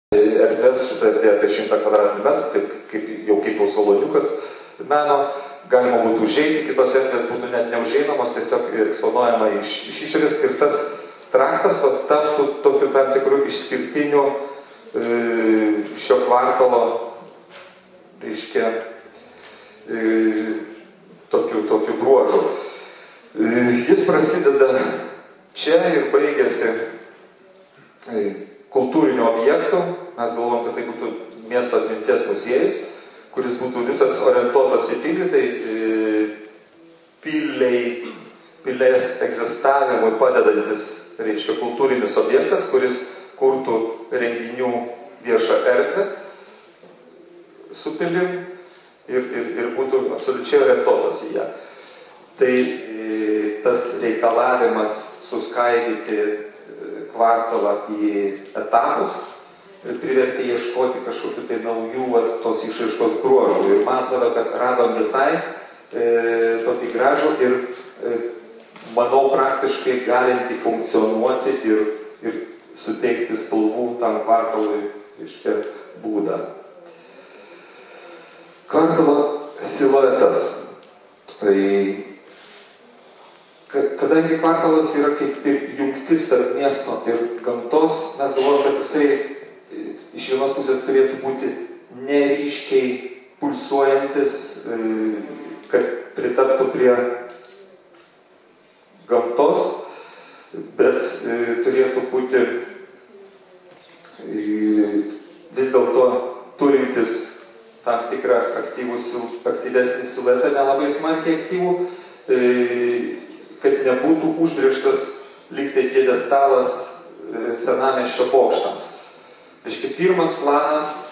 erdvės, šitą erdvę apie 100 kvadratinių metrų, kaip jau saloniukas meno, galima būtų užeiti, kitos erdvės būtų net neužeinamos, tiesiog eksponuojama iš išorės ir tas traktas taptų tokiu tam tikrų išskirtinių šio kvartalo, reiškia, tokių bruožų. Jis prasideda čia ir baigėsi kultūrinio objektų. Mes galvojom, kad tai būtų miesto atminties muziejus, kuris būtų visas orientuotas į pilį, tai pilės egzistavimui padedantis, reiškia, kultūrinis objektas, kuris kurtų renginių viešą erdvę su pilim ir būtų absoliučiai orientuotas į ją. Tai tas reikalavimas suskaidyti kvartalą į etapus privertė ieškoti kažkokių tai naujų tos išraiškos bruožų. Ir man atrodo, kad radom visai tokį gražų ir, manau, praktiškai galinti funkcionuoti ir suteikti spalvų tam kvartalui iškia būdą. Kvartalo siluetas. Kadangi kvartalas yra kaip ir jungtis tarp miesto ir gamtos, mes galvojame, kad jisai iš vienos pusės turėtų būti neryškiai pulsuojantis, kad pritaptų prie gamtos, bet turėtų būti vis dėlto turintis tam tikrą aktyvesnį siluetą, nelabai smarkiai aktyvų, kad nebūtų užbrėžtas lyg tai pjedestalas senamiesčio bokštams. Reiškia, pirmas planas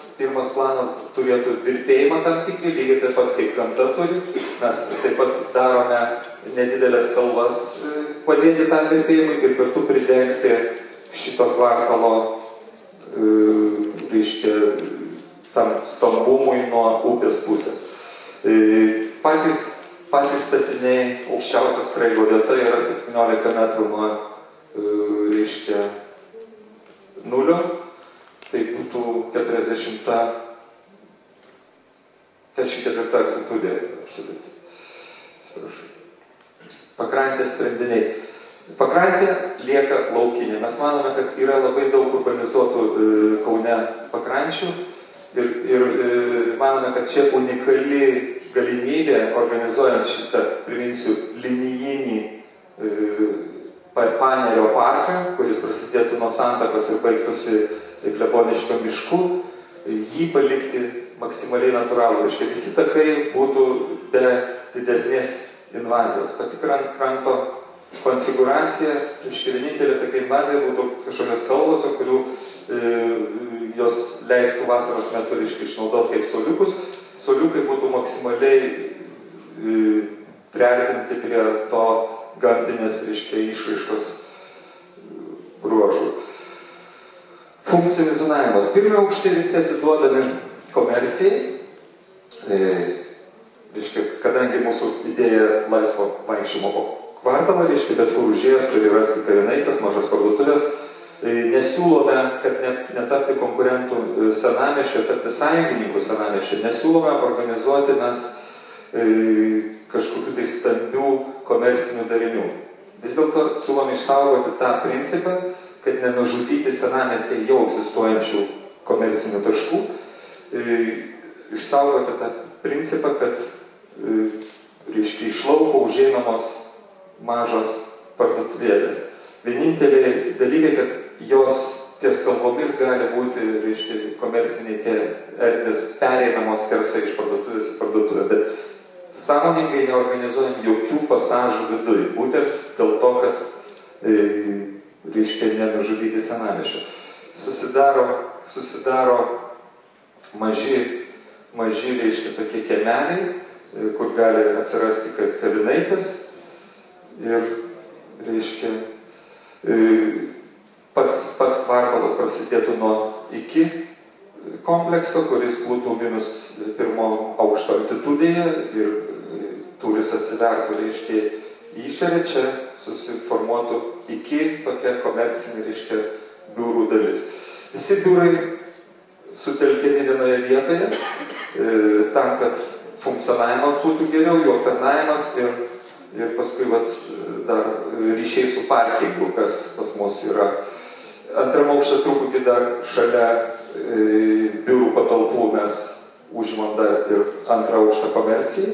turėtų virpėjimą tam tikrį, lygiai taip pat kaip gamta turi. Mes taip pat darome nedidelės kalvas padėti tam virpėjimui ir kartu pridengti šito kvartalo, reiškia, tam stambumui nuo upės pusės. Patys statiniai, aukščiausia kraigo vieta yra 17 metrų nuo, reiškia, nulio. Tai būtų 44 altitudė. Pakrantės sprendiniai. Pakrantė lieka laukinė. Mes manome, kad yra labai daug urbanizuotų Kaune pakrančių ir manome, kad čia unikali galimybė, organizuojant šitą, priminsiu, linijinį Panerio parką, kuris prasidėtų nuo Santakos ir baigtųsi Kleboniškio miškų, jį palikti maksimaliai natūralų. Reiškia, visi takai būtų be didesnės invazijos. Pati kranto konfiguracija, reiškia, vienintelė tokia invazija būtų kažkokios kalvos, kurių jos leistų vasaros metu, reiškia, išnaudoti kaip soliukus. Soliukai būtų maksimaliai priartinti prie to gamtinės, reiškia, išraiškos bruožų. Funkcinis zonavimas. Pirmi aukštai visi atiduodami komercijai. Reiškia, kadangi mūsų idėja laisvo vaikščiojimo po kvartalą, reiškia, bet kur užėjęs turi rasti kavinaites, mažas parduotuvės, nesiūlome, kad netapti konkurentų senamiesčio, tapti sąjungininkų senamiesčio, nesiūlome organizuoti mes kažkokių tai stambių komercinių darinių. Vis dėlto siūlome išsaugoti tą principą, kad nenužudyti senamiestyje jau egzistuojančių komercinių taškų, išsaugoti tą principą, kad, reiškia, iš lauko užeinamos mažos parduotuvėlės. Vieninteliai dalykai, kad jos ties kalvomis gali būti, reiškia, komerciniai tie erdvės pereinamos skersai iš parduotuvės į parduotuvę, bet sąmoningai neorganizuojam jokių pasažų viduj, būtent dėl to, kad reiškia, nenužudyti senamiesčio. Susidaro maži, reiškia, tokie kiemeliai, kur gali atsirasti kavinaitės ir, reiškia, pats kvartalas prasidėtų nuo iki komplekso, kuris būtų -1 aukšto altitudėje ir turis atsivertų, reiškia, išorė, čia susiformuotų iki tokia komercinė, reiškia, biurų dalis. Visi biurai sutelkiami vienoje vietoje, tam, kad funkcionavimas būtų geriau, jo aptarnavimas ir paskui dar ryšiai su parkingu, kas pas mus yra. Antram aukšte truputį dar šalia biurų patalpų mes užimam dar ir antrą aukštą komercijai.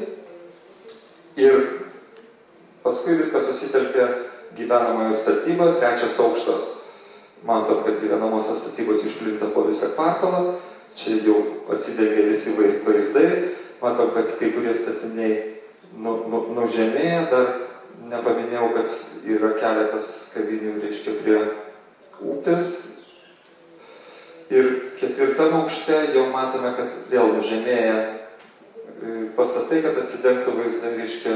Ir paskui viskas susitelkia gyvenamojo statybą, trečias aukštas. Matom, kad gyvenamosios statybos išplinta po visą kvartalą. Čia jau atsidengia visi vaizdai. Matom, kad kai kurie statiniai nužemėja. Dar nepaminėjau, kad yra keletas kavinių, reiškia, prie upės. Ir ketvirtam aukšte jau matome, kad vėl nužemėja pastatai, kad atsidengtų vaizdai, reiškia,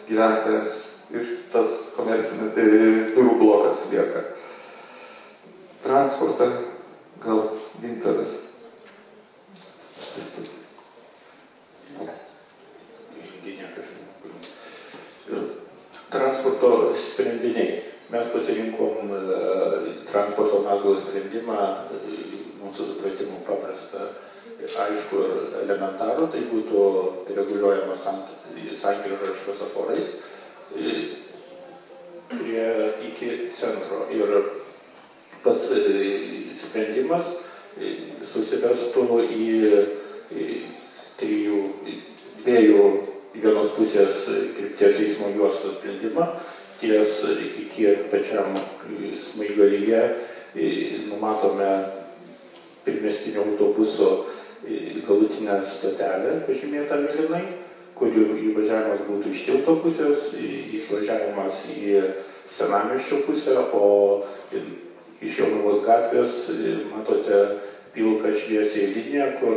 gyventojams ir tas komercinis biurų blokas lieka. Transportą gal Gintaras pristatys. Transporto sprendiniai. Mes pasirinkom transporto mazgo sprendimą, mūsų supratimu paprastą, aišku ir elementarų, tai būtų reguliuojamas sankryžos šviesoforais iki centro. Ir tas sprendimas susivestų į dviejų vienos pusės krypties eismo juostos sprendimą, ties iki pačiam Smaigalyje numatome primestinio autobuso galutinę stotelę pažymėtą mėlynai, kurių įvažiavimas būtų iš tilto pusės, išvažiavimas į Senamiesčio pusę, o iš Jonavos gatvės matote pilką šviesią liniją, kur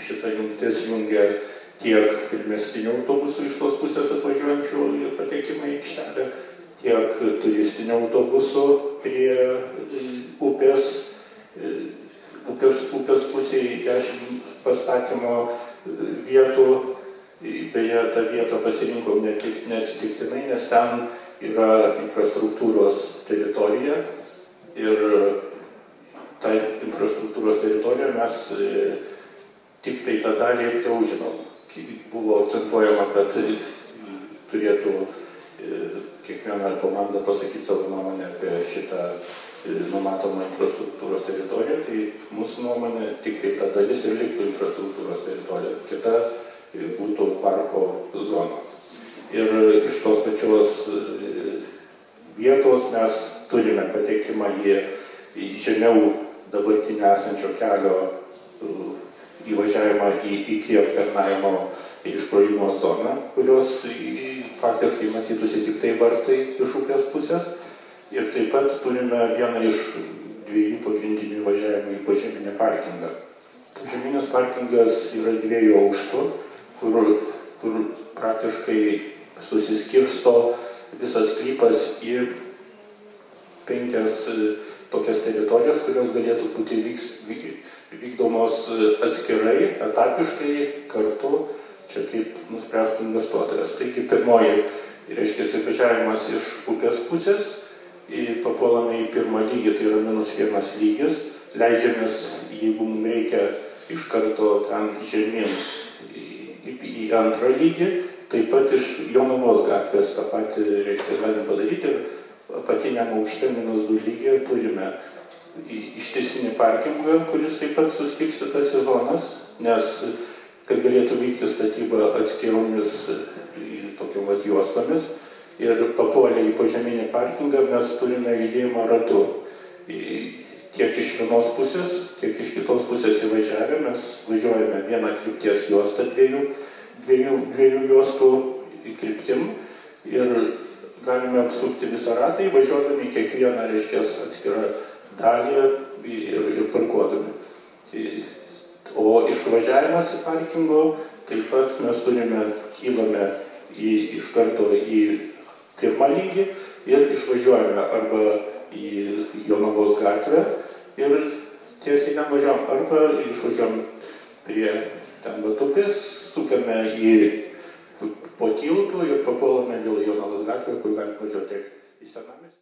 šita jungtis jungia tiek primestinių autobusų iš tos pusės atvažiuojančių patekimą į aikštelę, tiek turistinių autobusų prie upės pusėje 10 pastatymo vietų. Beje, tą vietą pasirinkom neatsitiktinai, nes ten yra infrastruktūros teritorija ir tą infrastruktūros teritoriją mes tik tai tą dalį jau žinom. Buvo akcentuojama, kad turėtų kiekviena komanda pasakyti savo nuomonę apie šitą numatomą infrastruktūros teritoriją, tai mūsų nuomonė tik tai ta dalis ir liktų infrastruktūros teritorija, kita būtų parko zona. Ir iš tos pačios vietos mes turime patekimą į žemiau dabartinio esančio kelio įvažiavimą iki aptarnavimo ir iškrovimo zoną, kurios faktiškai matytųsi tik tai vartai iš upės pusės. Ir taip pat turime vieną iš dviejų pagrindinių įvažiavimų į požeminį parkingą. Požeminis parkingas yra 2 aukštų, kur praktiškai susiskirsto visas sklypas į 5 tokias teritorijas, kurios galėtų būti vykdomos atskirai, etapiškai, kartu, čia kaip nuspręstų investuotojas. Taigi pirmoji, reiškia, įvažiavimas iš upės pusės, papuolame į pirmą lygį, tai yra -1 lygis, leidžiamės, jeigu mums reikia iš karto ten žemyn į antrą lygį, taip pat iš Jonavos gatvės tą patį, reiškia, galim padaryti ir apatiniam aukšte -2 lygyje turime ištisinį parkingą, kuris taip pat suskirstytas į zonas, nes kad galėtų vykti statyba atskiromis tokiom juostomis ir papuolę į požeminį parkingą mes turime judėjimo ratu. Tiek iš vienos pusės, tiek iš kitos pusės įvažiavę mes važiuojame vieną krypties juostą dviejų juostų kryptim ir galime apsukti visą ratą, važiuodami kiekvieną, reiškia, atskirą dalį ir parkuodami. O išvažiavimas į parkingo, taip pat mes kylame iš karto į pirmą lygį ir išvažiuojame arba į Jonavos gatvę ir tiesiai ten važiuojam, arba išvažiuojam prie ten Vatupės, sukame po tiltų ir papuolame vėl Jonavos gatvę, kur galim važiuoti į Senamiestį.